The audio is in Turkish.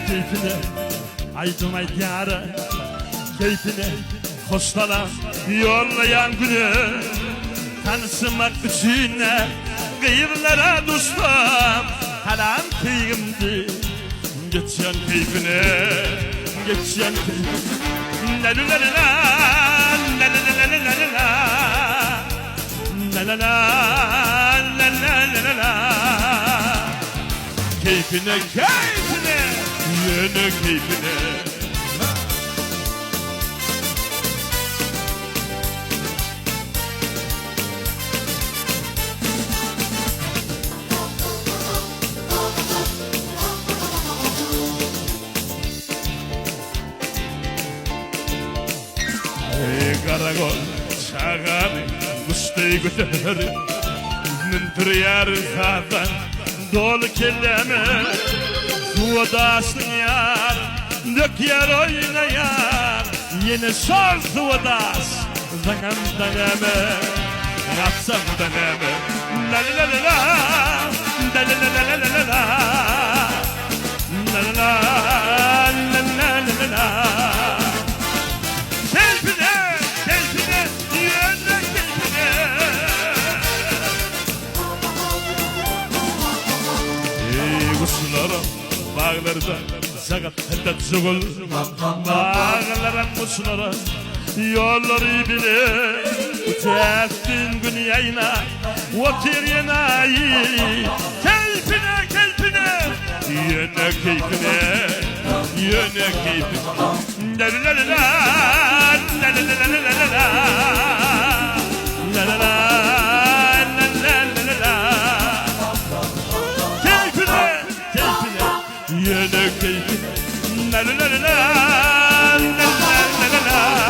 keyfine aydın yarı keyfine hoşlanan yollayan günü tanışmak için kıyırlara dostum halam kıyımdı geçen keyfine geçen keyfine la la la la la la la la la la keyfine keyfine yine keyfine Karagol çağanı kuştayı götürür Nıntırıyar zaten dolu kelleme Suadasın yar dök yar oynayar Yine sor suadas Zangan daneme Yapsam daneme La la la la la la la la la la la la la la la la Bağlarda sakat heddet zugul Bağlara kuşlara yolları bile Uçaktın gün yayına Vakir yanayı Keyfine keyfine Yine keyfine Yine keyfine La la la la La la la la la la La la la yine keyfine la la la la la la la la